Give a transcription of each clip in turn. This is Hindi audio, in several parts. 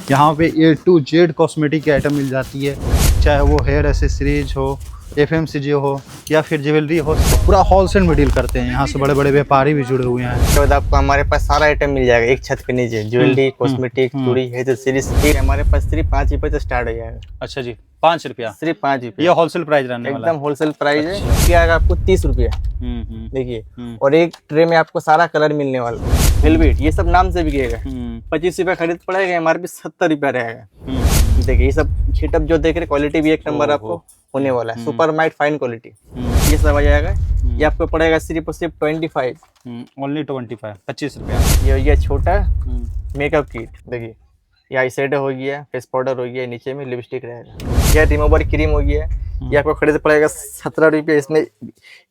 यहाँ पे A to Z कॉस्मेटिक की आइटम मिल जाती है, चाहे वो हेयर एसेसरीज हो, FMCG हो या फिर ज्वेलरी हो। पूरा होलसेल में डील करते हैं। यहाँ से बड़े बड़े व्यापारी भी जुड़े हुए हैं। उसके बाद आपको हमारे पास सारा आइटम मिल जाएगा एक छत के नीचे। ज्वेलरी, कॉस्मेटिक, चूड़ी, हेयर सीरीज हमारे पास सिर्फ 5 रुपए से स्टार्ट हो जाएगा। अच्छा जी, 5 रुपया, सिर्फ 5 रुपये। ये होलसेल प्राइस रहने वाला है। एकदम होलसेल प्राइस है। क्या आएगा आपको 30 रुपये देखिए, और एक ट्रे में आपको सारा कलर मिलने वाला है। वेलवेट ये सब नाम से बिकेगा। 25 रुपये खरीद पड़ेगा, MRP 70 रुपया रहेगा। देखिए ये सब खिटअप जो देख रहे, क्वालिटी भी एक नंबर आपको होने वाला है। सुपर माइट फाइन क्वालिटी ये सब आ जाएगा। ये आपको पड़ेगा सिर्फ और सिर्फ 25 ओनली 25 रुपया। ये हो गया छोटा मेकअप किट। देखिए ये आई शेडो हो गया, फेस पाउडर हो गया, नीचे में लिपस्टिक रहेगा। यह रिमूवर क्रीम हो गया, ये आपको खरीद पड़ेगा 17 रुपये। इसमें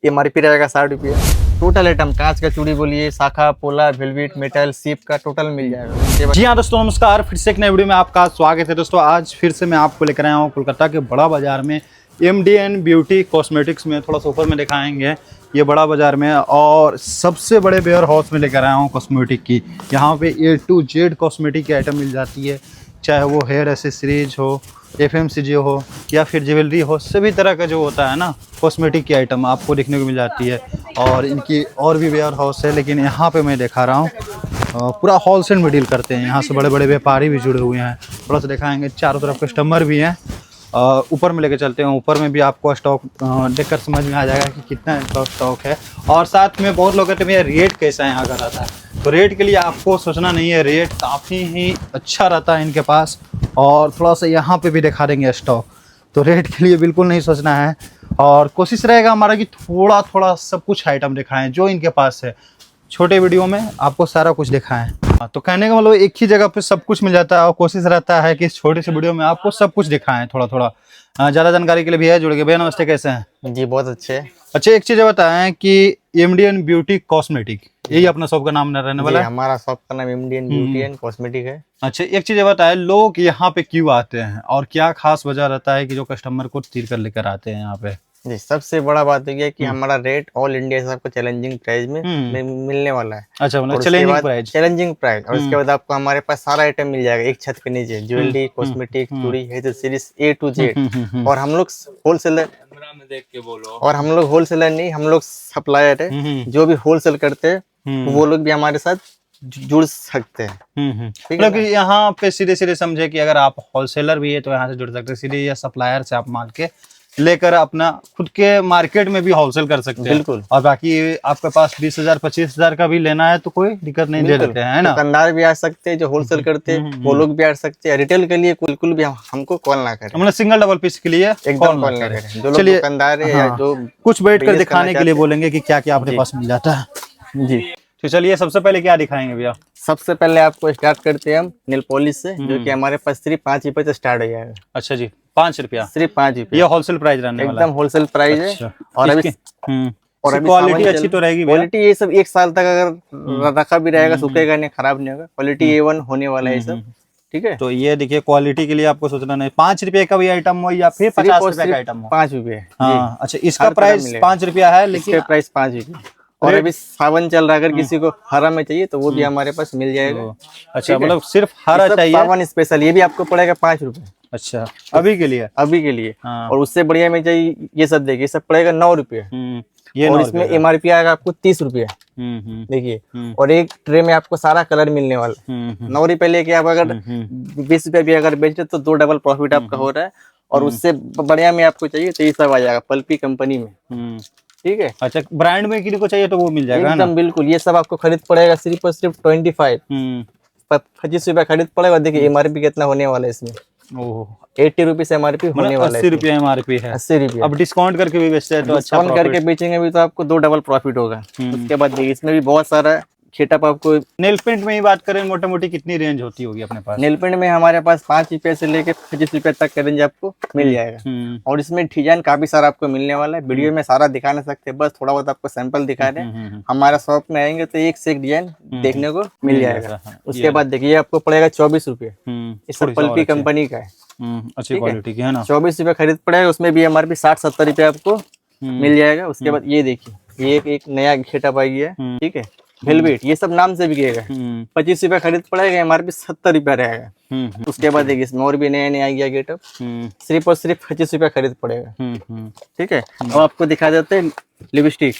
MRP रहेगा 60 रुपये। टोटल आइटम कांच का चूड़ी बोलिए, शाखा, पोला, वेलवेट, मेटल, सीप का टोटल मिल जाएगा। जी हाँ दोस्तों, नमस्कार। फिर से एक नए वीडियो में आपका स्वागत है। दोस्तों आज फिर से मैं आपको लेकर आया हूँ कोलकाता के बड़ा बाजार में MDN ब्यूटी कॉस्मेटिक्स में। थोड़ा सा ऊपर में दिखाएंगे ये बड़ा बाजार में, और सबसे बड़े वेयर हाउस में लेकर आया हूँ कॉस्मेटिक की। यहाँ पे A to Z कॉस्मेटिक की आइटम मिल जाती है, चाहे वो हेयर एसेसरीज हो, FMCG हो या फिर ज्वेलरी हो। सभी तरह का जो होता है ना कॉस्मेटिक की आइटम आपको देखने को मिल जाती है। और इनकी और भी वेयर हाउस है, लेकिन यहाँ पे मैं दिखा रहा हूँ पूरा होलसेल में डील करते हैं। यहाँ से बड़े बड़े व्यापारी भी जुड़े हुए हैं। थोड़ा सा दिखाएंगे, चारों तरफ कस्टमर भी हैं। ऊपर में लेके चलते हैं। ऊपर में भी आपको स्टॉक देखकर समझ में आ जाएगा कि कितना इनका स्टॉक है। और साथ में बहुत लोग कहते हैं भैया रेट कैसा है यहाँ का रहता है, तो रेट के लिए आपको सोचना नहीं है। रेट काफ़ी ही अच्छा रहता है इनके पास। और थोड़ा सा यहाँ पे भी दिखा देंगे स्टॉक, तो रेट के लिए बिल्कुल नहीं सोचना है। और कोशिश रहेगा हमारा कि थोड़ा थोड़ा सब कुछ आइटम दिखाएं जो इनके पास है। छोटे वीडियो में आपको सारा कुछ दिखाएं। तो कहने का मतलब एक ही जगह पे सब कुछ मिल जाता है, और कोशिश रहता है कि इस छोटे से वीडियो में आपको सब कुछ दिखाएं थोड़ा थोड़ा। ज़्यादा जानकारी के लिए भैया जुड़ गए। भैया नमस्ते, कैसे हैं? जी बहुत अच्छे। अच्छा, एक चीज़ बताएं कि MDN ब्यूटी कॉस्मेटिक यही अपना शॉप का नाम रहने वाला है? हमारा शॉप का नाम MDN ब्यूटी एंड कॉस्मेटिक है। अच्छा, एक चीज़ बताएं, लोग यहाँ पे क्यों आते हैं और क्या खास वजह रहता है कि जो कस्टमर को तीर कर लेकर आते हैं यहाँ पे? जी सबसे बड़ा बात है कि हमारा रेट ऑल इंडिया से आपको चैलेंजिंग प्राइस में मिलने वाला है। अच्छा, मतलब चैलेंजिंग प्राइस। और उसके बाद आपको हमारे पास सारा आइटम मिल जाएगा एक छत के नीचे। ज्वेलरी, कॉस्मेटिक, चूड़ी, hair series A to Z। और हम लोग होलसेलर देख के बोलो, और हम लोग होलसेलर नहीं, हम लोग सप्लायर है। जो भी होलसेल करते हैं वो लोग भी हमारे साथ जुड़ सकते हैं। मतलब कि यहाँ पे सीधे सीधे समझे कि अगर आप होलसेलर भी है तो यहाँ से जुड़ सकते हैं सीधे, या सप्लायर से आप माल के लेकर अपना खुद के मार्केट में भी होलसेल कर सकते हैं। बिल्कुल। और बाकी आपके पास 20,000 25,000 का भी लेना है तो कोई दिक्कत नहीं, दे देते हैं, है ना? दुकानदार भी आ सकते हैं, जो होलसेल करते हैं वो लोग भी आ सकते हैं। रिटेल के लिए बिल्कुल भी हमको कॉल ना करें, मतलब सिंगल डबल पीस के लिए एकदम कॉल ना करें। जो लोग दुकानदार है या जो कुछ बैठ कर दिखाने के लिए बोलेंगे कि क्या क्या अपने पास मिल जाता है। जी तो चलिए सबसे पहले क्या दिखाएंगे भैया? सबसे पहले आपको स्टार्ट करते हैं हम नेल पॉलिश से, जो कि हमारे पास सिर्फ 5 रुपए से स्टार्ट हो जाएगा। अच्छा जी, 5 रुपया, सिर्फ 5 रुपए। ये होलसेल प्राइस रहने वाला है? एकदम होलसेल प्राइस है। और अभी क्वालिटी अच्छी तो रहेगी? क्वालिटी ये सब 1 साल तक अगर रखा भी रहेगा, सूखेगा नहीं, खराब नहीं होगा। क्वालिटी A1 होने वाला है ये सब, ठीक है? तो ये देखिए, क्वालिटी के लिए आपको सोचना नहीं। 5 रुपए का भी आइटम हो या फिर 50 रुपए का आइटम हो? 5 रुपए। हाँ, अच्छा, इसका प्राइस 5 रुपया है, लेकिन प्राइस 5 रुपए। और अभी सावन चल रहा है, अगर किसी को हरा में चाहिए तो वो भी हमारे पास मिल जाएगा। अच्छा, मतलब सिर्फ हरा चाहिए? सावन स्पेशल, ये भी आपको पड़ेगा 5 रुपए। अच्छा, अभी के लिए? अभी के लिए। हाँ। और उससे बढ़िया में चाहिए ये सब, देखिए सब पड़ेगा 9 रुपये। ये और इसमें MRP आएगा आपको 30 रुपये। देखिए, और एक ट्रे में आपको सारा कलर मिलने वाला। 9 रुपये लेके आप अगर 20 रुपये भी अगर बेचते तो 2 डबल प्रॉफिट आपका हो रहा है। और उससे बढ़िया में आपको चाहिए तो ये सब आ जाएगा पल्पी कंपनी में, ठीक है? अच्छा, ब्रांड में किसी को चाहिए तो वो मिल जाएगा एकदम बिल्कुल। ये सब आपको खरीद पड़ेगा सिर्फ और सिर्फ 25 रुपया खरीद पड़ेगा। देखिए MRP कितना होने वाला है इसमें? 80 रुपीज MRP होने वाला है। 80 रुपया MRP है? 80 रुपये। अब डिस्काउंट करके भी बेचते हैं तो अच्छा डिस्काउंट करके बेचेंगे भी तो आपको 2 डबल प्रॉफिट होगा। उसके बाद देखिए इसमें भी बहुत सारा खिटअप आपको। नेल पेंट में ही बात करें, मोटा मोटी कितनी रेंज होती होगी अपने पास? नेल पेंट में हमारे पास 5 रुपए से लेके 25 रुपए तक का रेंज आपको मिल जाएगा। और इसमें डिजाइन काफी सारा आपको मिलने वाला है। वीडियो में सारा दिखा नहीं सकते, बस थोड़ा बहुत आपको सैंपल दिखा रहे हैं। हमारा शॉप में आएंगे तो एक से एक डिजाइन देखने को मिल जाएगा। उसके बाद देखिए आपको पड़ेगा 24 रुपये। इस पल्पी कंपनी का है, अच्छी क्वालिटी की है ना? 24 रुपये खरीद पड़ेगा। उसमें भी MRP 60-70 रुपये आपको मिल जाएगा। उसके बाद ये देखिए, ये एक नया खिटअप आ गया है, ठीक है? वेलवेट, ये सब नाम से बिकेगा। 25 रुपया खरीद पड़ेगा, MRP 70 रुपया रहेगा। उसके बाद देखिए इसमें और भी नया नया आ गया गेटअप, सिर्फ और सिर्फ 25 रुपया खरीद पड़ेगा। ठीक है, अब आपको दिखा देते हैं लिपस्टिक।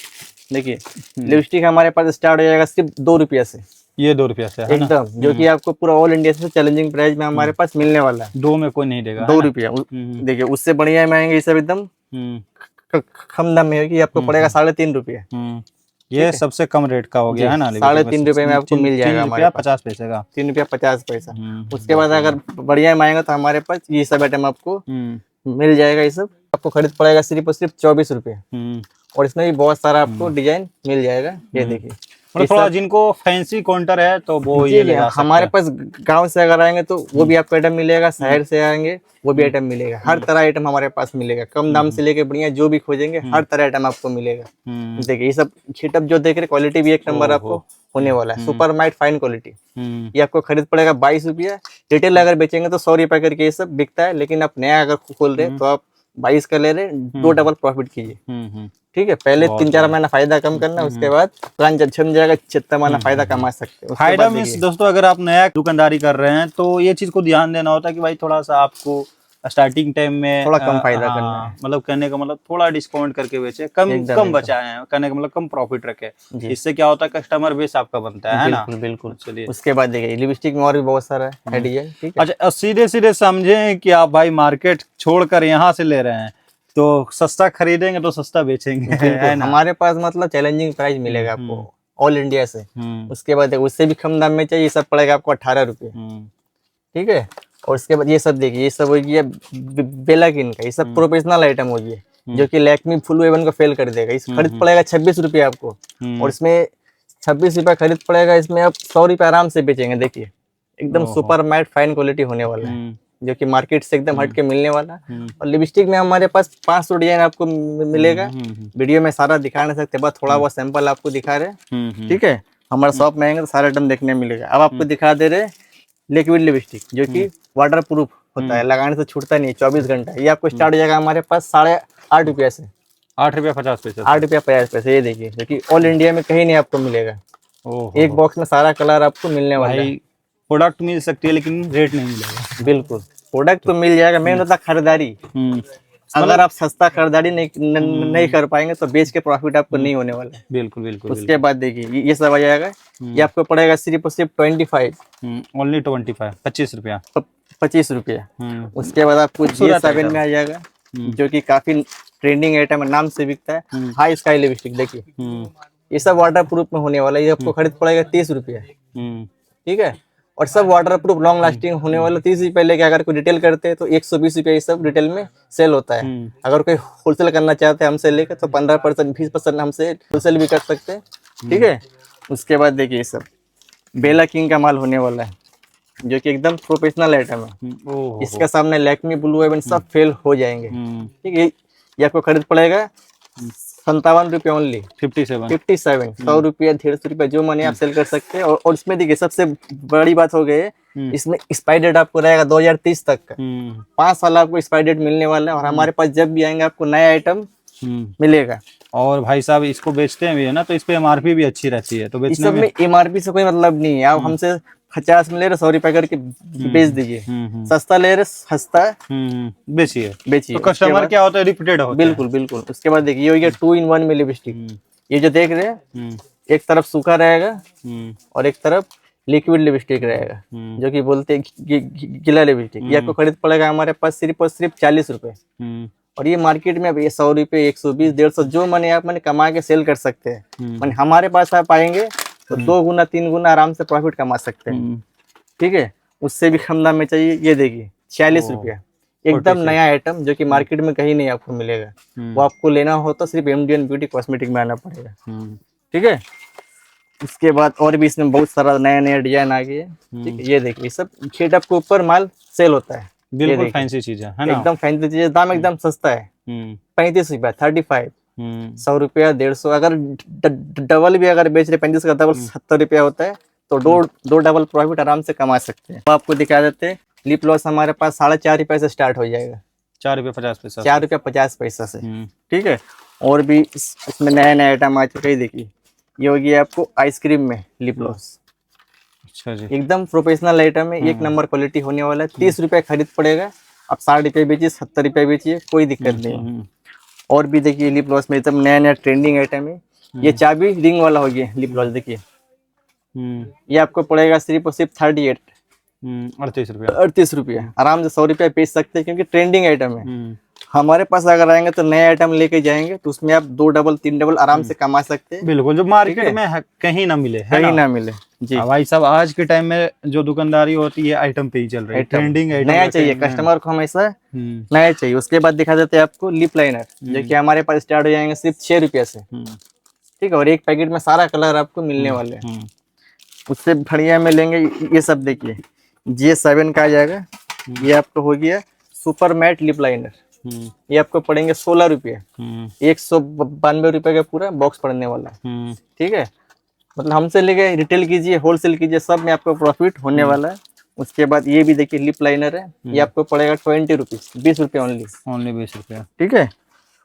देखिए लिपस्टिक हमारे पास स्टार्ट हो जाएगा सिर्फ 2 रुपया से। ये 2 रुपया से है ना? एकदम, जो कि आपको पूरा ऑल इंडिया से चैलेंजिंग प्राइस में हमारे पास मिलने वाला है। 2 में कोई नहीं देगा, 2 रुपया। देखिए उससे बढ़िया महंगे ये सब एकदम कम दाम में है कि आपको पड़ेगा 3.5 रुपया। ये सबसे कम रेट का हो गया है ना? 3.5 रुपए में आपको मिल जाएगा। 50 पैसे का, 3 रुपया 50 पैसा। उसके बाद अगर बढ़िया महंगा तो हमारे पास ये सब आइटम आपको मिल जाएगा। ये सब आपको खरीद पड़ेगा सिर्फ और सिर्फ 24 रुपया। और इसमें भी बहुत सारा आपको डिजाइन मिल जाएगा। ये देखिए, मतलब थोड़ा जिनको फैंसी काउंटर है तो वो ये ले आ सकते हमारे पास गांव से अगर आएंगे तो वो भी आपको आइटम मिलेगा, शहर से आएंगे वो भी आइटम मिलेगा। हर तरह आइटम हमारे पास मिलेगा, कम दाम से लेके बढ़िया जो भी खोजेंगे हर तरह आइटम आपको मिलेगा। देखिए ये सब गेटअप जो देख रहे, क्वालिटी भी 1 नंबर आपको होने वाला है। Super might fine quality. ये आपको खरीद पड़ेगा 22 रुपया। रिटेल अगर बेचेंगे तो 100 रुपया करके ये सब बिकता है, लेकिन आप नया अगर खोल रहे तो आप 22 का ले रहे, 2 डबल प्रॉफिट कीजिए। ठीक है, पहले 3-4 महीना फायदा कम करना, उसके बाद प्लान जब जम जाएगा 6 महीना फायदा कमा सकते हैं। फायदा मीन्स दोस्तों, अगर आप नया दुकानदारी कर रहे हैं तो ये चीज को ध्यान देना होता है कि भाई थोड़ा सा आपको स्टार्टिंग टाइम में थोड़ा कम फायदा करना है। मतलब कहने का मतलब थोड़ा डिस्काउंट करके बेचे, कम बचाए, कहने का मतलब कम प्रॉफिट रखे। इससे क्या होता है, कस्टमर बेस आपका बनता है ना? बिल्कुल। चलिए, उसके बाद देखिए लिपस्टिक में और भी बहुत सारा है डिजाइन। ठीक है, अच्छा सीधे सीधे समझे कि आप भाई मार्केट छोड़कर यहाँ से ले रहे हैं तो सस्ता खरीदेंगे तो सस्ता बेचेंगे, है ना? हमारे पास मतलब चैलेंजिंग प्राइस मिलेगा आपको ऑल इंडिया से। उसके बाद उससे भी कम दाम में चाहिए, सब पड़ेगा आपको 18 रुपये। ठीक है, और उसके बाद ये सब देखिए, ये सब हो गया बेला किन का, ये सब प्रोफेशनल आइटम हो गया जो कि लैक्मी फुल वेवन को फेल कर देगा। इस खरीद पड़ेगा 26 रुपये आपको, और इसमें 26 रुपया खरीद पड़ेगा। इसमें आप 100 रुपये आराम से बेचेंगे। देखिए एकदम सुपर मैट फाइन क्वालिटी होने वाला है, जो कि मार्केट से एकदम हट के मिलने वाला। और लिपस्टिक में हमारे पास 500 डिजाइन आपको मिलेगा। वीडियो में सारा दिखा नहीं सकते, बस थोड़ा बहुत सैंपल आपको दिखा रहे। ठीक है, हमारे शॉप में आएंगे तो सारा आइटम देखने मिलेगा। अब आपको दिखा दे रहे लिक्विड लिपस्टिक, जो कि वाटर प्रूफ होता है, लगाने से छूटता नहीं है 24 घंटा। ये आपको स्टार्ट हो जाएगा हमारे पास 8.5 रुपया से। 8 रुपया 50 पैसे, 8 रुपया 50 पैसे। ये देखिए, जो कि ऑल इंडिया में कहीं नहीं आपको मिलेगा। एक बॉक्स में सारा कलर आपको मिलने वाला है। प्रोडक्ट मिल सकती है लेकिन रेट नहीं मिलेगा। बिल्कुल, प्रोडक्ट तो मिल जाएगा, मेन होता है खरीदारी। अगर आप सस्ता खरीदारी नहीं कर पाएंगे तो बेच के प्रॉफिट आपको नहीं होने वाला है। बिल्कुल बिल्कुल। उसके बाद देखिए ये सब आ जाएगा। ये आपको पड़ेगा सिर्फ और सिर्फ 25, ओनली 25, 25 रुपया, 25 रुपया। उसके बाद आपको G7 में आ जाएगा, जो कि काफी ट्रेंडिंग आइटम है, नाम से बिकता है। हाई स्काई लिपस्टिक देखिए, ये सब वाटर प्रूफ में होने वाला है। ये आपको खरीद पड़ेगा 30 रुपया। ठीक है, और सब वाटर प्रूफ लॉन्ग लास्टिंग होने वाला। 30 रुपये लेके अगर कोई रिटेल करते हैं तो 120 रुपये ये सब रिटेल में सेल होता है। अगर कोई होलसेल करना चाहते हैं हमसे लेकर तो 15%, 20% हमसे होलसेल भी कर सकते हैं। ठीक है, उसके बाद देखिए ये सब बेला किंग का माल होने वाला है, जो कि एकदम प्रोफेशनल आइटम है। इसके सामने लैक्मी ब्लू हेवन सब फेल हो जाएंगे। ठीक है, ये आपको खरीद पड़ेगा 57 रुपये ओनली। 57, 100 रुपया, 150 रुपया, जो मनी आप सेल कर सकते हैं। और इसमें देखिए सबसे बड़ी बात हो गई है, इसमें एक्सपायरी डेट आपको रहेगा 2030 तक का। 5 साल आपको एक्सपायरी डेट मिलने वाला है। और हमारे पास जब भी आएंगे आपको नया आइटम मिलेगा। और भाई साहब इसको बेचते हैं भी है ना, तो इस पे MRP भी अच्छी रहती है, तो इस सब में MRP से कोई मतलब नहीं है। आप हमसे 50 में ले रहे 100 रुपया करके बेच दीजिए। सस्ता ले रहे सस्ता बेचिए। तो कस्टमर क्या होता है, रिपीटेड होता है। बिल्कुल बिल्कुल। उसके बाद देखिए ये हो गया 2-in-1 में लिपस्टिक। ये जो देख रहे हैं, एक तरफ सूखा रहेगा और एक तरफ लिक्विड लिपस्टिक रहेगा, जो कि बोलते हैं गीला लिपस्टिक। ये आपको खरीद पड़ेगा हमारे पास सिर्फ और सिर्फ 40 रुपए। और ये मार्केट में अब ये 100 रुपये, 120, 150, जो मनी आप मैंने कमा के सेल कर सकते हैं। मैंने हमारे पास आप आएंगे तो 2 गुना 3 गुना आराम से प्रॉफिट कमा सकते हैं। ठीक है, उससे भी कम दाम में चाहिए। ये देखिए 46 रुपया, एकदम नया आइटम, जो कि मार्केट में कहीं नहीं आपको मिलेगा। वो आपको लेना हो तो सिर्फ MDN ब्यूटी कॉस्मेटिक में आना पड़ेगा। ठीक है, उसके बाद और भी इसमें बहुत सारा नया नया डिजाइन आ गया है। ठीक है, ये देखिए सब गेटअप के ऊपर माल सेल होता है। बिल्कुल फैंसी चीज है ना? एकदम फैंसी चीज है, दाम एकदम सस्ता है। 35 रुपया, 35, 100 रुपया, 150। अगर डबल भी अगर बेच रहे 35 का डबल 70 रुपया होता है, तो दो डबल प्रॉफिट आराम से कमा सकते हैं। तो आपको दिखा देते हैं लिप ग्लॉस हमारे पास 4.5 रुपये से स्टार्ट हो जाएगा। 4 रुपया 50 पैसा, 4 रुपया 50 पैसा से। ठीक है, और भी इसमें नया नया आइटम आ चुका है। देखिए ये होगी आपको आइसक्रीम में लिप ग्लॉस, अच्छा जी। एकदम प्रोफेशनल आइटम है, एक नंबर क्वालिटी होने वाला है। 30 रुपये खरीद पड़ेगा, आप 60 रुपये बेचिए, 70 रुपये बेचिए, कोई दिक्कत नहीं है। और भी देखिए लिप ग्लॉस में एकदम नया नया ट्रेंडिंग आइटम है। ये चाबी रिंग वाला हो गया लिप ग्लॉस, देखिए ये आपको पड़ेगा सिर्फ और सिर्फ 38 रुपये। आराम से 100 रुपया बेच सकते हैं, क्योंकि ट्रेंडिंग आइटम है। हमारे पास अगर आएंगे तो नए आइटम लेके जाएंगे, तो उसमें आप 2 डबल 3 डबल आराम से कमा सकते हैं। बिल्कुल, जो मार्केट में कहीं ना मिले, है कहीं ना मिले जी। भाई साहब, आज के टाइम में जो दुकानदारी होती है आइटम पे ही चल रही है, ट्रेंडिंग आइटम नया चाहिए कस्टमर को, हमेशा नया चाहिए। उसके बाद दिखा देते हैं आपको लिप लाइनर, जो कि हमारे पास स्टार्ट हो जाएंगे सिर्फ 6 रुपये से, ठीक है। और एक पैकेट में सारा कलर आपको मिलने वाले हैं। उससे बढ़िया में लेंगे ये सब, देखिए J7 का आ जाएगा। ये आपको हो गया सुपर मैट लिप लाइनर, ये आपको पड़ेंगे 16 रुपये। 192 रुपये का पूरा बॉक्स पड़ने वाला है, ठीक है। मतलब हमसे लेके रिटेल कीजिए, होलसेल कीजिए, सब में आपको प्रॉफिट होने वाला है। उसके बाद ये भी देखिए लिप लाइनर है, ये आपको पड़ेगा 20 रुपीज, 20 रुपये ओनली 20 रुपये, ठीक है।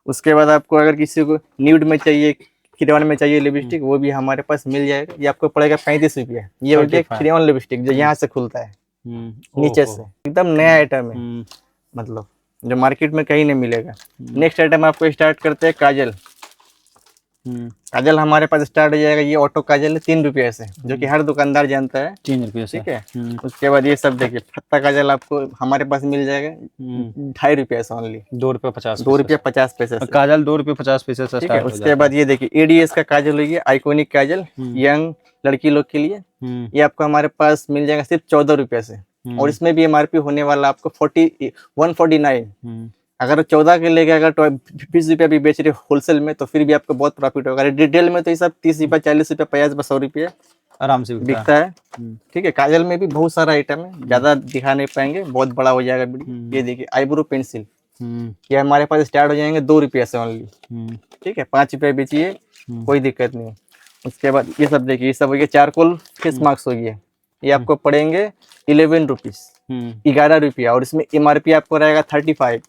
उसके बाद आपको अगर किसी को न्यूड में चाहिए, क्रेयॉन में चाहिए लिपस्टिक, वो भी हमारे पास मिल जाएगा। ये आपको पड़ेगा 35 रुपये। ये हो गया क्रेयॉन लिपस्टिक, जो यहाँ से खुलता है नीचे से, एकदम नया आइटम है, मतलब जो मार्केट में कहीं नहीं मिलेगा। नेक्स्ट आइटम आपको स्टार्ट करते हैं काजल। काजल हमारे पास स्टार्ट हो जाएगा, ये ऑटो काजल है 3 रुपये से, जो कि हर दुकानदार जानता है, 3 रुपये से, ठीक है। उसके बाद ये सब देखिए फत्ता काजल आपको हमारे पास मिल जाएगा 2.5 रुपये से ओनली, 2 रुपये 50 पैसे से। काजल 2 रुपये 50 पैसे से स्टार्ट हो जाता है। उसके बाद ये देखिए एडीएस का काजल हो गया, आइकॉनिक काजल, यंग लड़की लोग के लिए। ये आपको हमारे पास मिल जाएगा सिर्फ 14 रुपये से, और इसमें भी एमआरपी होने वाला आपको 149। अगर 14 के लेके अगर 20 रुपया भी बेच रहे होलसेल में, तो फिर भी आपको बहुत प्रॉफिट होगा। रिटेल में तो ये सब 30 रुपया 40 रुपया 50 रुपया 100 रुपये आराम से बिकता है, ठीक है। काजल में भी बहुत सारा आइटम है, ज्यादा दिखा नहीं पाएंगे, बहुत बड़ा हो जाएगा वीडियो। ये देखिए आईब्रो पेंसिल, ये हमारे पास स्टार्ट हो जाएंगे 2 रुपये से ओनली, ठीक है। 5 रुपये बेचिए, कोई दिक्कत नहीं। उसके बाद ये सब देखिए, ये सब हो गया चारकोल फेस मास्क हो गया, ये आपको पड़ेंगे 11 रुपीज, 11 रुपया, और इसमें एमआरपी आपको रहेगा 35।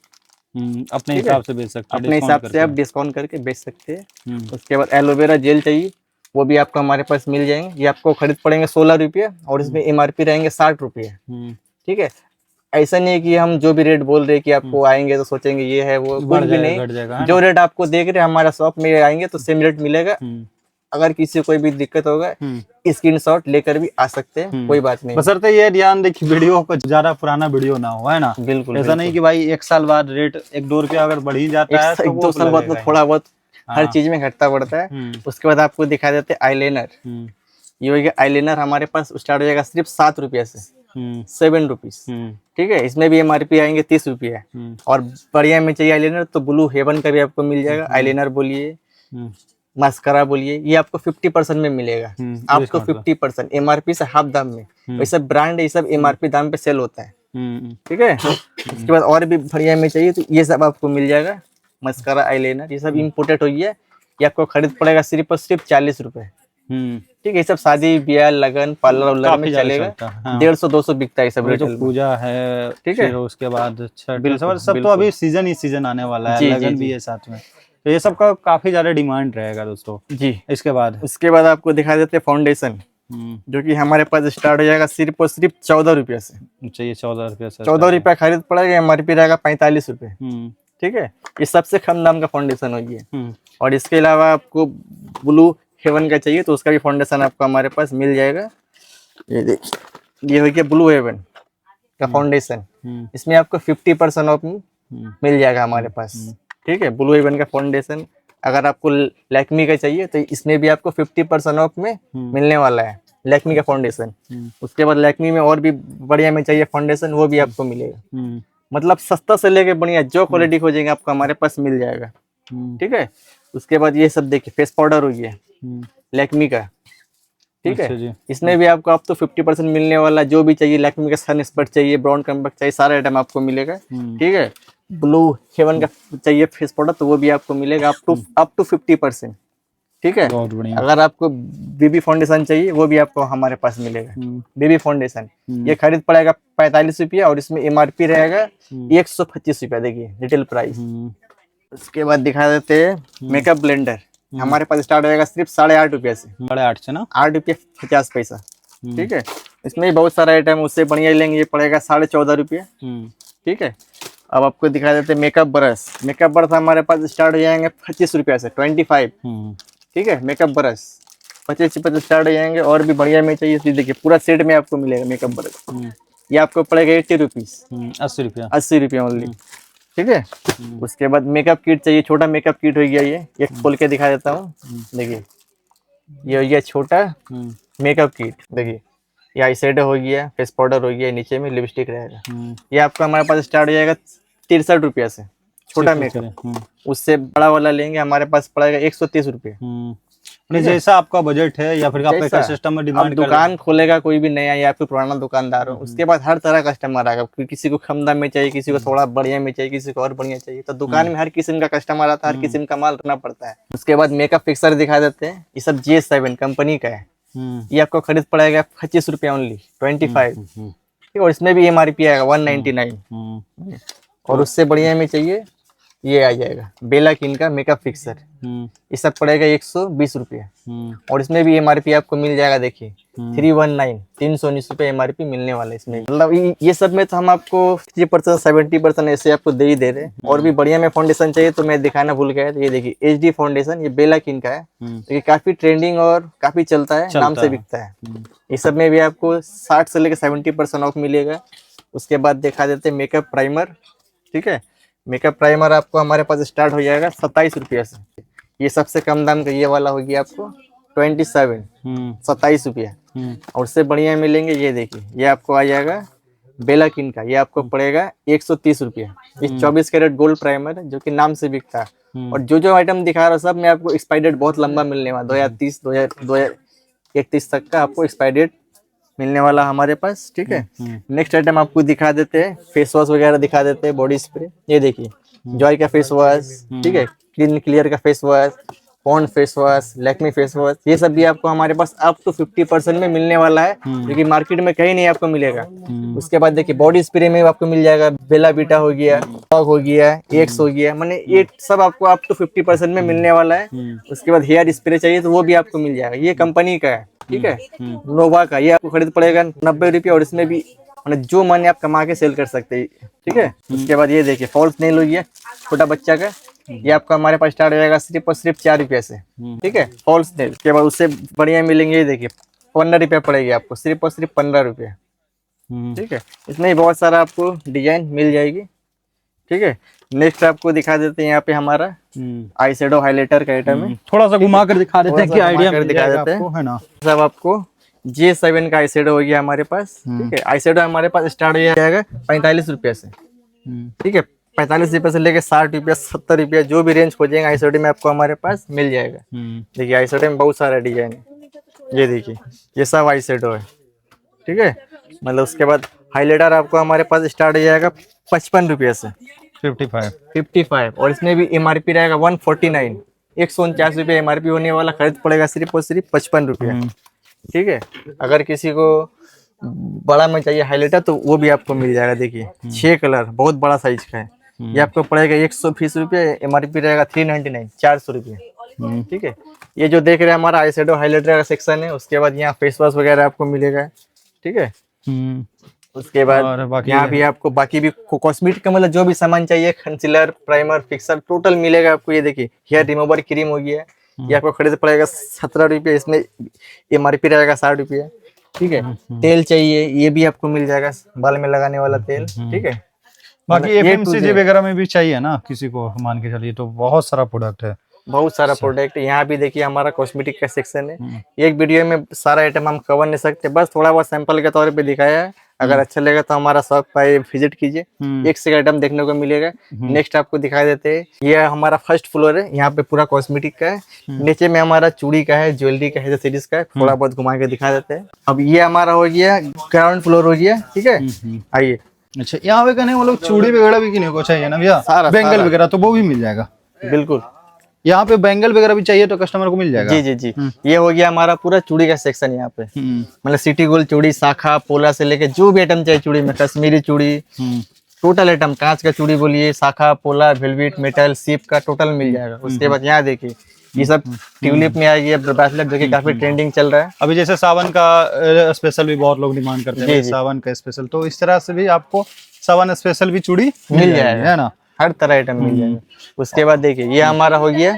अपने हिसाब से बेच सकते हैं, अपने हिसाब से आप डिस्काउंट करके बेच सकते हैं। उसके बाद एलोवेरा जेल चाहिए, वो भी आपको हमारे पास मिल जाएंगे। ये आपको खरीद पड़ेंगे 16 रुपये, और इसमें एमआरपी रहेंगे 60 रुपये, ठीक है। ऐसा नहीं है कि हम जो भी रेट बोल रहे हैं कि आपको आएंगे तो सोचेंगे ये है वो, कुछ भी नहीं। जो रेट आपको देख रहे हैं हमारा शॉप में आएंगे तो सेम रेट मिलेगा। अगर किसी को कोई भी दिक्कत होगा, स्क्रीनशॉट लेकर भी आ सकते हैं, कोई बात नहीं। बशर्ते ये ध्यान देखिए वीडियो को ज्यादा पुराना वीडियो ना हो, है ना। बिल्कुल, ऐसा नहीं कि भाई 1 साल बाद रेट 1-2 रुपया अगर बढ़ ही जाता है तो 1-2 साल बाद थोड़ा बहुत हर चीज में घटता बढ़ता है। उसके बाद आपको दिखा देते हैं आईलाइनर। ये हो गया आईलाइनर, हमारे पास स्टार्ट हो जाएगा सिर्फ 7 रुपये से, 7 रुपीज, ठीक है। इसमें भी एमआरपी आएंगे 30 रुपये। और बढ़िया में चाहिए आईलाइनर तो ब्लू हेवन का भी आपको मिल जाएगा। आईलाइनर बोलिए, मास्करा बोलिए, ये आपको 50% में मिलेगा, आपको 50% एमआरपी से हाफ दाम में। वैसे ब्रांड ये सब एमआरपी दाम पे सेल होता है, ठीक है। उसके बाद और भी बढ़िया में चाहिए तो ये सब आपको मिल जाएगा। मस्कारा, आईलाइनर, ये सब इम्पोर्टेड हो गया। ये आपको खरीद पड़ेगा सिर्फ और सिर्फ 40 रुपये, ठीक है। ये सब शादी ब्याह लगन पार्लर उलर में चलेगा। 150-200 बिकता है सब। जो पूजा है, ठीक है, उसके बाद सब तो अभी सीजन ही सीजन आने वाला है, लगन भी है साथ में, तो ये सब का काफी ज्यादा डिमांड रहेगा दोस्तों जी। उसके बाद आपको दिखा देते हैं फाउंडेशन, जो कि हमारे पास स्टार्ट हो जाएगा सिर्फ और सिर्फ 14 रुपये से। चाहिए 14 रुपये से, 14 रुपया खरीद पड़ेगा, एमआरपी रहेगा 45 रुपये, ठीक है। ये सबसे कम दाम का फाउंडेशन हो गया। और इसके अलावा आपको ब्लू हेवन का चाहिए तो उसका भी फाउंडेशन आपको हमारे पास मिल जाएगा। ये देखिए, ये हो गया ब्लू हेवन का फाउंडेशन, इसमें आपको 50% ऑफ मिल जाएगा हमारे पास, ठीक है। ब्लू हेवन का फाउंडेशन अगर आपको लैक्मी का चाहिए तो इसमें भी आपको 50% ऑफ में मिलने वाला है, लैक्मी का फाउंडेशन। उसके बाद लैक्मी में और भी बढ़िया में चाहिए फाउंडेशन, वो भी आपको मिलेगा। मतलब सस्ता से लेके बढ़िया जो क्वालिटी खोजेंगे आपको हमारे पास मिल जाएगा, ठीक है। उसके बाद ये सब देखिए फेस पाउडर हो गया लैक्मी का, ठीक है। इसमें भी आपको अब तो 50% मिलने वाला। जो भी चाहिए लैक्मी का सन स्पॉट चाहिए, ब्राउन कम्पैक्ट चाहिए, सारा आइटम आपको मिलेगा, ठीक है। ब्लू हेवन का चाहिए फेस पाउडर तो वो भी आपको मिलेगा अप टू 50%, ठीक है। अगर आपको बेबी फाउंडेशन चाहिए वो भी आपको हमारे पास मिलेगा। बेबी फाउंडेशन ये खरीद पड़ेगा 45 रुपये, और इसमें एमआरपी रहेगा 125 रुपया, देखिए रिटेल प्राइस। उसके बाद दिखा देते हैं मेकअप ब्लेंडर। हमारे पास स्टार्ट हो जाएगा सिर्फ 8.5 रुपये से। 8.5 से ना, 8.50 रुपये। ठीक है, इसमें भी बहुत सारा आइटम, उससे बढ़िया लेंगे ये पड़ेगा 14.5 रुपये। ठीक है, अब आपको दिखा देते हैं मेकअप ब्रश। मेकअप ब्रश हमारे पास स्टार्ट हो जाएंगे 25 रुपये से, 25। ठीक है, मेकअप ब्रश 25 रुपये से स्टार्ट हो जाएंगे। और भी बढ़िया में चाहिए तो देखिए पूरा सेट में आपको मिलेगा मेकअप ब्रश। ये आपको पड़ेगा 80 रुपीज, 80 रुपया, 80 रुपये ओनली। ठीक है, उसके बाद मेकअप किट चाहिए, छोटा मेकअप किट हो गया। ये एक खोल के दिखा देता हूँ, देखिए ये हो गया छोटा मेकअप किट। देखिए ये आई शेडो हो गया, फेस पाउडर हो गया, नीचे में लिपस्टिक रहेगा। ये आपका हमारे पास स्टार्ट हो जाएगा 63 रुपया से, छोटा मेकअप। उससे बड़ा वाला लेंगे हमारे पास पड़ेगा 130 रुपये। जैसा आपका बजट है या फिर आपका सिस्टम में डिमांड, दुकान खोलेगा कोई भी नया या फिर पुराना दुकानदार हो, उसके बाद हर तरह कस्टमर आएगा। किसी को कम दाम में चाहिए, किसी को थोड़ा बढ़िया में चाहिए, किसी को और बढ़िया चाहिए। तो दुकान में हर किस्म का कस्टमर आता है, हर किस्म का माल रखना पड़ता है। उसके बाद मेकअप फिक्सर दिखा देते हैं। ये सब J7 कंपनी का है। ये आपको खरीद पड़ेगा 25 रुपये ओनली, 25। और इसमें भी MRP आएगा 199। और उससे बढ़िया में चाहिए ये आ जाएगा बेला किन का मेकअप फिक्सर। ये सब पड़ेगा 120 रुपये। और इसमें भी MRP आपको मिल जाएगा, देखिए 319, 319 रुपये MRP मिलने वाला है इसमें। मतलब ये सब में तो हम आपको 50%, 70% ऐसे आपको दे ही दे रहे हैं। और भी बढ़िया में फाउंडेशन चाहिए तो मैं दिखाना भूल गया। तो ये देखिए HD फाउंडेशन, ये बेला किन का है। तो ये काफी ट्रेंडिंग और काफी चलता है, नाम से बिकता है। ये सब में भी आपको 60 से लेकर 70% ऑफ मिलेगा। उसके बाद दिखा देते हैं मेकअप प्राइमर। ठीक है, मेकअप प्राइमर आपको हमारे पास स्टार्ट हो जाएगा 27 रुपये से। ये सबसे कम दाम का ये वाला हो गया आपको 27 रुपये। और उससे बढ़िया मिलेंगे, ये देखिए ये आपको आ जाएगा बेला किन का। ये आपको पड़ेगा 130 रुपये। ये 24 कैरेट गोल्ड प्राइमर है, जो कि नाम से बिकता है। और जो आइटम दिखा रहा सब में आपको एक्सपायरी डेट बहुत लंबा मिलने वाला, 2030, 2031 तक का आपको एक्सपायरी डेट मिलने वाला हमारे पास। ठीक है, नेक्स्ट आइटम आपको दिखा देते हैं, फेस वॉश वगैरह दिखा देते हैं, बॉडी स्प्रे। ये देखिए जॉय का फेस वॉश, ठीक है, क्लीन क्लियर का face wash, pond face wash, Lakme face wash. ये सब भी आपको हमारे पास अप टू 50% में मिलने वाला है, जो कि मार्केट में कहीं नहीं आपको मिलेगा। उसके बाद देखिए बॉडी स्प्रे में आपको मिल जाएगा बेला बीटा हो गया, फॉग हो गया, एक्स हो गया, माने ये सब आपको अप टू 50% में मिलने वाला है। उसके बाद हेयर स्प्रे चाहिए तो वो भी आपको मिल जाएगा, ये कंपनी का है। ठीक है, नोवा का। ये आपको खरीद पड़ेगा 90 रुपये। और इसमें भी मतलब जो मन आप कमा के सेल कर सकते हैं। ठीक है, उसके बाद ये देखिए फॉल्स नेल हो गया छोटा बच्चा का। ये आपका हमारे पास स्टार्ट हो जाएगा सिर्फ और सिर्फ 4 रुपये से। ठीक है, फॉल्स नेल के बाद उससे बढ़िया मिलेंगे। ये देखिए 15 रुपये पड़ेगी आपको, सिर्फ और सिर्फ 15 रुपये। ठीक है, इसमें ही बहुत सारा आपको डिजाइन मिल जाएगी। ठीक है, नेक्स्ट आपको दिखा देते हैं, यहाँ पे हमारा आई शेडो हाईलाइटर का आइटम है। थोड़ा सा घुमा कर दिखा देते हैं कि आइडिया दिखा देते हैं, है ना। सब आपको J7 का आई शेडो हो गया हमारे पास। ठीक है, आई शेडो हमारे पास स्टार्ट हो जाएगा 45 रुपये से। ठीक है, 45 रुपये से लेके 60 रुपये, 70 रुपये, जो भी रेंज खोजेंगे आई शेडो में आपको हमारे पास मिल जाएगा। देखिए आई शेडो में बहुत सारा डिजाइन है। ये देखिए ये सब आई शेडो है। ठीक है, मतलब उसके बाद हाईलाइटर आपको हमारे पास स्टार्ट हो जाएगा 55 रुपये से, 55। और इसमें भी MRP रहेगा 149, 149 रुपये MRP होने वाला। खरीद पड़ेगा सिर्फ और सिर्फ 55 रुपये। ठीक है, अगर किसी को बड़ा में चाहिए हाईलाइटर तो वो भी आपको मिल जाएगा। देखिए 6 कलर, बहुत बड़ा साइज का है। ये आपको पड़ेगा 120 रुपये, MRP रहेगा 399, 400 रुपये। ठीक है, ये जो देख रहे हैं हमारा आई शेडो हाईलाइटर का सेक्शन है। उसके बाद यहाँ फेस वॉश वगैरह आपको मिलेगा। ठीक है, उसके बाद यहाँ भी आपको बाकी भी कॉस्मेटिक का मतलब जो भी सामान चाहिए, कंसीलर, प्राइमर, फिक्सर, टोटल मिलेगा आपको। ये देखिए हेयर रिमूवर क्रीम हो गया, ये आपको खरीद पड़ेगा 17 रुपये। इसमें MRP रहेगा 60 रुपये। ठीक है, तेल चाहिए ये भी आपको मिल जाएगा, बाल में लगाने वाला तेल। ठीक है, बाकी FMCG वगैरह में भी चाहिए ना किसी को, मान के चलिए तो बहुत सारा प्रोडक्ट है, बहुत सारा प्रोडक्ट। यहाँ भी देखिए हमारा कॉस्मेटिक का सेक्शन है। एक वीडियो में सारा आइटम हम कवर नहीं सकते, बस थोड़ा बहुत सैंपल के तौर पे दिखाया है। अगर अच्छा लगेगा तो हमारा शॉप पर विजिट कीजिए, एक से आइटम देखने को मिलेगा। नेक्स्ट आपको दिखाई देते हैं, ये हमारा फर्स्ट फ्लोर है। यहाँ पे पूरा कॉस्मेटिक का है, नीचे में हमारा चूड़ी का है, ज्वेलरी का है, सीरीज का है। थोड़ा बहुत घुमा के दिखा देते हैं। अब ये हमारा हो गया ग्राउंड फ्लोर हो गया। ठीक है, आइए। अच्छा, यहाँ पे कहने मतलब चूड़ी वगैरह भी किन्हीं को चाहिए ना भैया, बैंगल वगैरह तो वो भी मिल जाएगा। बिल्कुल, यहाँ पे बैंगल वगैरह भी चाहिए तो कस्टमर को मिल जाएगा। जी जी जी, ये हो गया हमारा पूरा चूड़ी का सेक्शन। यहाँ पे मतलब सिटी गोल्ड चूड़ी, शाखा, पोला से लेके जो भी आइटम चाहिए चूड़ी में, कश्मीरी चूड़ी, टोटल आइटम, कांच का चूड़ी बोलिए, शाखा, पोला, वेलवेट, मेटल, सिप का टोटल मिल जाएगा। उसके बाद यहाँ देखिए ये सब ट्यूलिप में आएगी। अब ब्रेसलेट जो कि काफी ट्रेंडिंग चल रहा है। अभी जैसे सावन का स्पेशल भी बहुत लोग डिमांड करते हैं, जी। सावन का स्पेशल, तो इस तरह से भी आपको सावन स्पेशल भी चूड़ी मिल जाएगा, है ना। हर तरह आइटम मिल जाएगा। उसके बाद देखिए ये हमारा हो गया।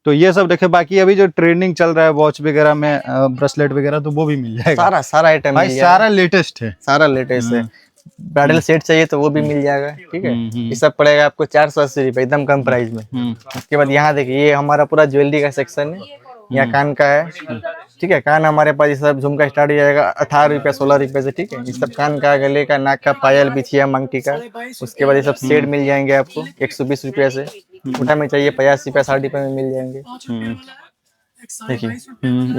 तो ये सब देखे, बाकी अभी जो ट्रेंडिंग चल रहा है वॉच वगैरह में, ब्रेसलेट वगैरह, तो वो भी मिल जाएगा। सारा आइटम भाई सारा लेटेस्ट है, सारा लेटेस्ट है। ब्राइडल सेट चाहिए तो वो भी मिल जाएगा, ठीक है। ये सब पड़ेगा आपको 480 रुपए, एकदम कम प्राइस में। उसके बाद यहाँ देखिए ये हमारा पूरा ज्वेलरी का सेक्शन है। यहाँ कान का है, ठीक है। कान हमारे पास ये सब झुमका स्टार्ट हो जाएगा 18 रुपया 16 रुपए से, ठीक है। ये सब कान का, गले का, नाक का, पायल, बिछिया, मंगटी का। उसके बाद ये सब सेट मिल जाएंगे आपको 120 रुपया से। छोटा में चाहिए 50 रुपया 60 रुपये में मिल जाएंगे। देखिए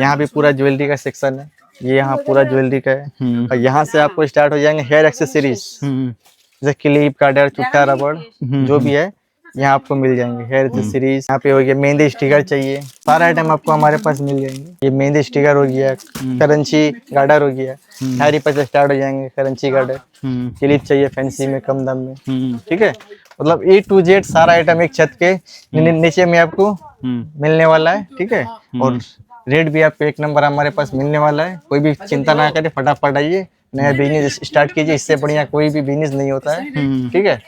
यहाँ भी पूरा ज्वेलरी का सेक्शन है। ये यहाँ पूरा ज्वेलरी का है। और यहाँ से आपको स्टार्ट हो जाएंगे हेयर एक्सेसरीज, जैसे क्लिप, कार्डर, चुट्टा, रबड़, जो भी है यहाँ आपको मिल जाएंगे। हेयर एक्सेसरीज यहाँ पे हो गया। मेहंदी स्टिकर चाहिए, सारा आइटम आपको हमारे पास मिल जाएंगे। ये मेहंदी स्टिकर हो गया, करंची गार्डर हो गया, 2.5 रुपए से स्टार्ट हो जाएंगे करंची गार्डर। क्लिप चाहिए फैंसी में, कम दाम में, ठीक है। मतलब A to Z सारा आइटम एक छत के नीचे में आपको मिलने वाला है, ठीक है। और रेट भी आपको एक नंबर हमारे पास मिलने वाला है। कोई भी चिंता ना करें, फटाफट आइए, नया बिजनेस स्टार्ट कीजिए। इससे बढ़िया कोई भी बिजनेस नहीं होता है, ठीक है।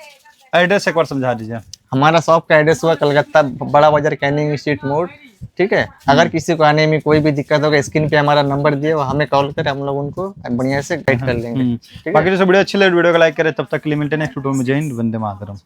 एड्रेस एक बार समझा दीजिए। हमारा शॉप का एड्रेस हुआ कलकत्ता बड़ा बाजार, कैनिंग स्ट्रीट मोड़, ठीक है। अगर किसी को आने में कोई भी दिक्कत होगा, स्क्रीन पे हमारा नंबर दिए, वो हमें कॉल करें, हम लोग उनको बढ़िया से गाइड कर लेंगे। बाकी जैसे वीडियो अच्छी लगे वीडियो को लाइक करें। तब तक के लिए मिलते हैं नेक्स्ट वीडियो में। जय हिंद, वंदे मातरम।